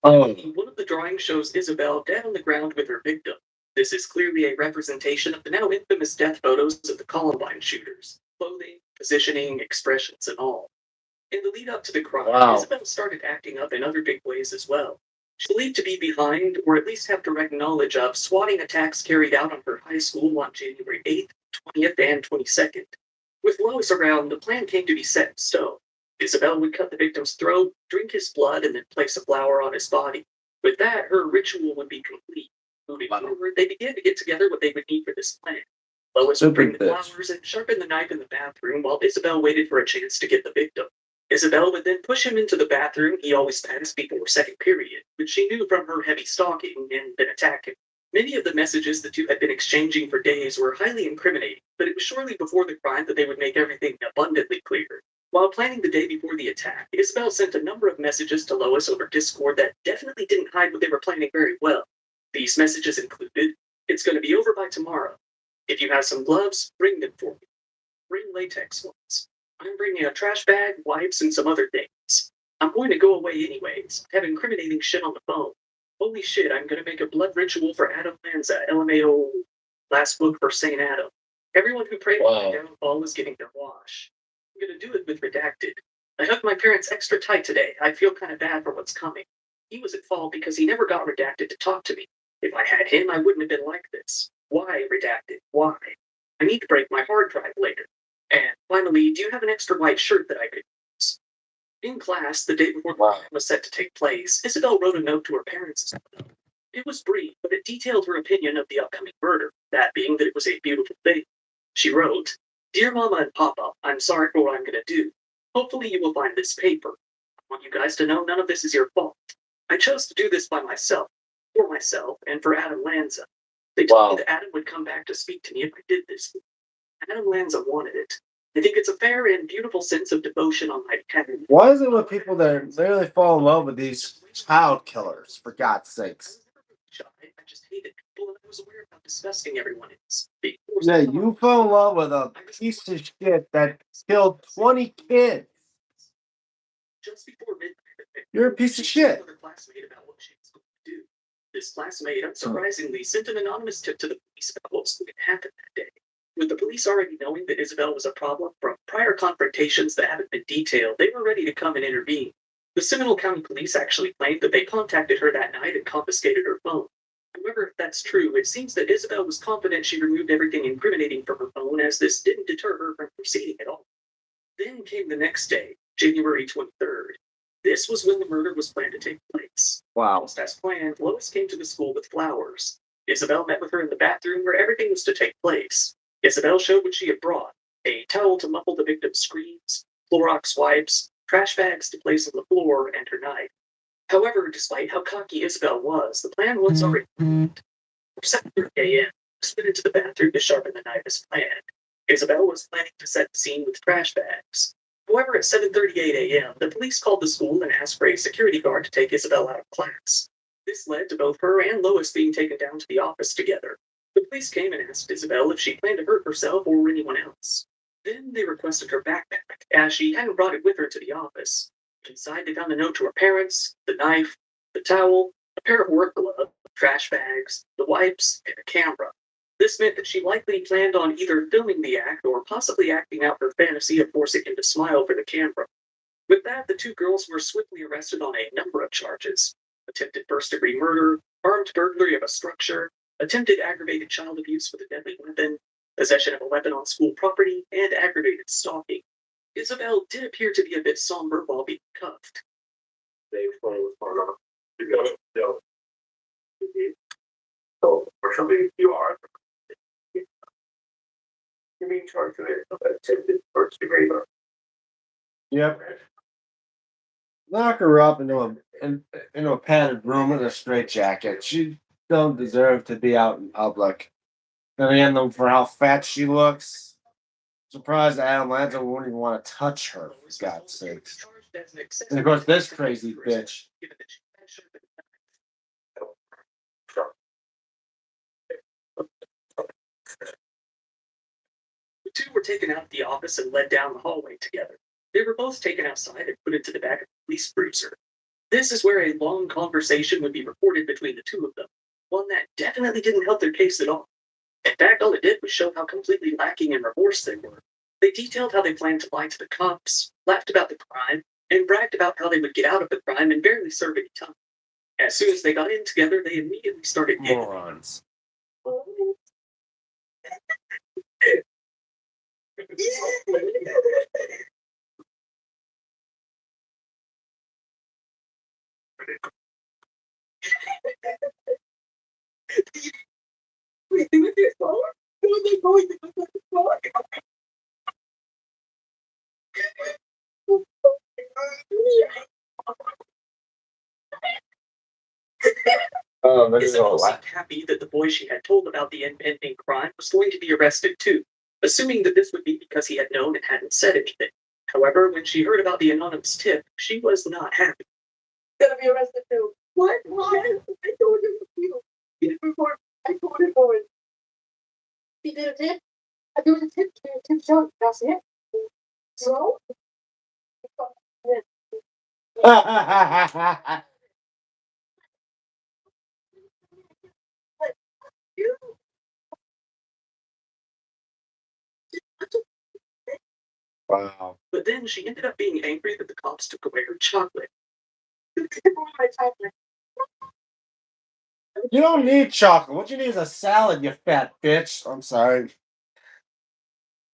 Oh, One of the drawings shows Isabel dead on the ground with her victim. This is clearly a representation of the now infamous death photos of the Columbine shooters. Clothing, positioning, expressions, and all. In the lead up to the crime, wow. Isabel started acting up in other big ways as well. She's believed to be behind, or at least have direct knowledge of, swatting attacks carried out on her high school on January 8th, 20th, and 22nd. With Lois around, the plan came to be set in stone. Isabel would cut the victim's throat, drink his blood, and then place a flower on his body. With that, her ritual would be complete. Moving forward, they began to get together what they would need for this plan. Lois would bring the flowers and sharpen the knife in the bathroom while Isabel waited for a chance to get the victim. Isabel would then push him into the bathroom he always passed before second period, which she knew from her heavy stalking, and then attack him. Many of the messages the two had been exchanging for days were highly incriminating, but it was shortly before the crime that they would make everything abundantly clear. While planning the day before the attack, Isabel sent a number of messages to Lois over Discord that definitely didn't hide what they were planning very well. These messages included, "It's going to be over by tomorrow. If you have some gloves, bring them for me. Bring latex ones. I'm bringing a trash bag, wipes, and some other things. I'm going to go away anyways. I have incriminating shit on the phone. Holy shit, I'm going to make a blood ritual for Adam Lanza, LMAO, last book for St. Adam. Everyone who prayed for my downfall is getting their wash. I'm going to do it with redacted. I hugged my parents extra tight today. I feel kind of bad for what's coming. He was at fault because he never got redacted to talk to me. If I had him, I wouldn't have been like this. Why redacted? Why? I need to break my hard drive later. And finally, do you have an extra white shirt that I could use?" In class, the day before the crime was set to take place, Isabel wrote a note to her parents. It was brief, but it detailed her opinion of the upcoming murder, that being that it was a beautiful thing. She wrote, "Dear Mama and Papa, I'm sorry for what I'm going to do. Hopefully you will find this paper. I want you guys to know none of this is your fault. I chose to do this by myself, for myself, and for Adam Lanza. They told me that Adam would come back to speak to me if I did this. Adam Lanza wanted it. I think it's a fair and beautiful sense of devotion on my behalf." Why is it with people that literally fall in love with these child killers, for God's sakes? I just hated people, and I was aware of how disgusting everyone is. Being forced Yeah, to you fell in love with a piece of shit that killed 20 kids. just before midnight, You're a piece she of told shit. another classmate about what she was going to do. This classmate, unsurprisingly, sent an anonymous tip to the police about what was going to happen that day. With the police already knowing that Isabel was a problem from prior confrontations that haven't been detailed, they were ready to come and intervene. The Seminole County Police actually claimed that they contacted her that night and confiscated her phone. However, if that's true, it seems that Isabel was confident she removed everything incriminating from her phone, as this didn't deter her from proceeding at all. Then came the next day, January 23rd. This was when the murder was planned to take place. Wow. Almost as planned, Lois came to the school with flowers. Isabel met with her in the bathroom where everything was to take place. Isabel showed what she had brought: a towel to muffle the victim's screams, Clorox wipes, trash bags to place on the floor, and her knife. However, despite how cocky Isabel was, the plan was already planned. For 7:30 a.m., Lois went into the bathroom to sharpen the knife as planned. Isabel was planning to set the scene with trash bags. However, at 7:38 a.m., the police called the school and asked for a security guard to take Isabel out of class. This led to both her and Lois being taken down to the office together. The police came and asked Isabel if she planned to hurt herself or anyone else. Then they requested her backpack, as she hadn't brought it with her to the office. Inside, they found a note to her parents, the knife, the towel, a pair of work gloves, trash bags, the wipes, and a camera. This meant that she likely planned on either filming the act or possibly acting out her fantasy of forcing him to smile for the camera. With that, the two girls were swiftly arrested on a number of charges: attempted first-degree murder, armed burglary of a structure, attempted aggravated child abuse with a deadly weapon, possession of a weapon on school property, and aggravated stalking. Isabel did appear to be a bit somber while being cuffed. They was part of it. So, fortunately, you are. You're being charged with attempted first-degree murder. Yep. Lock her up into a padded room with a straitjacket. She don't deserve to be out in public. And again, though, for how fat she looks, surprised Adam Lanza wouldn't even want to touch her, for God's sakes. And of course, this crazy bitch. The two were taken out of the office and led down the hallway together. They were both taken outside and put into the back of the police cruiser. This is where a long conversation would be recorded between the two of them, one that definitely didn't help their case at all. In fact, all it did was show how completely lacking in remorse they were. They detailed how they planned to lie to the cops, laughed about the crime, and bragged about how they would get out of the crime and barely serve any time. As soon as they got in together, they immediately started giggling. Morons. Oh, this is all Isabel seemed happy that the boy she had told about the impending crime was going to be arrested too, assuming that this would be because he had known and hadn't said anything. However, when she heard about the anonymous tip, she was not happy. Gonna be arrested too. What? Why? I told him to you. He didn't report. I told him for it. He did a tip? I do a tip shot. That's it. So? You. Wow. But then she ended up being angry that the cops took away her chocolate. You took away my chocolate. You don't need chocolate. What you need is a salad, you fat bitch. I'm sorry.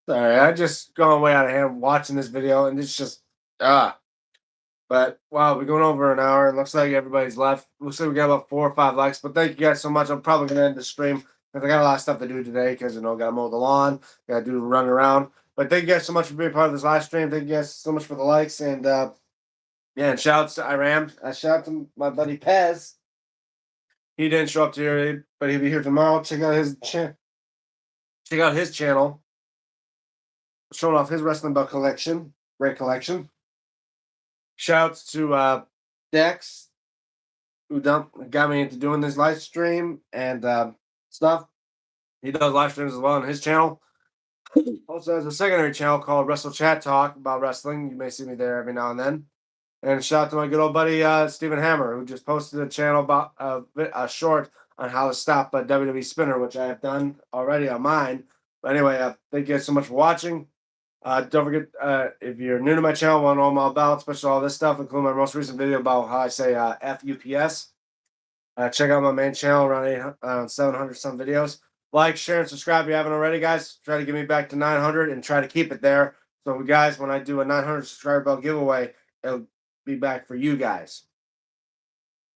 Sorry, I just gone way out of hand watching this video, and it's just ah. But wow, we're going over an hour. It looks like everybody's left. Looks like we got about 4 or 5 likes. But thank you guys so much. I'm probably gonna end the stream because I got a lot of stuff to do today. Because gotta mow the lawn, gotta do run around. But thank you guys so much for being part of this live stream. Thank you guys so much for the likes and yeah, and shouts to Iram. Shout out to my buddy Pez. He didn't show up today, but he'll be here tomorrow. Check out his channel, showing off his wrestling belt collection. Great collection. Shouts to Dex, who got me into doing this live stream and stuff. He does live streams as well on his channel. Also has a secondary channel called Wrestle Chat Talk about wrestling. You may see me there every now and then. And shout out to my good old buddy Stephen Hammer, who just posted a channel about a short on how to stop a WWE spinner, which I have done already on mine. But anyway, thank you guys so much for watching. Don't forget, if you're new to my channel, want to know all about, especially all this stuff, including my most recent video about how I say FUPS. Check out my main channel, around 700 some videos. Like, share, and subscribe if you haven't already, guys. Try to get me back to 900 and try to keep it there. So, guys, when I do a 900 subscriber bell giveaway, it'll be back for you guys.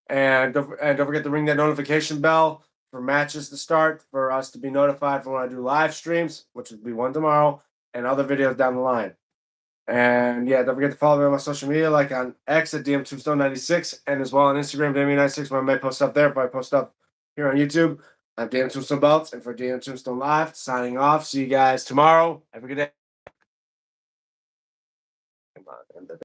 And don't forget to ring that notification bell for matches to start, for us to be notified for when I do live streams, which will be one tomorrow, and other videos down the line. And yeah, don't forget to follow me on my social media, like on X at DMTombstone96, and as well on Instagram, DME96, where I may post up there if I post up here on YouTube. I'm DM Tombstone Belts, and for DM Tombstone Live, signing off. See you guys tomorrow. Have a good day. Come on, end the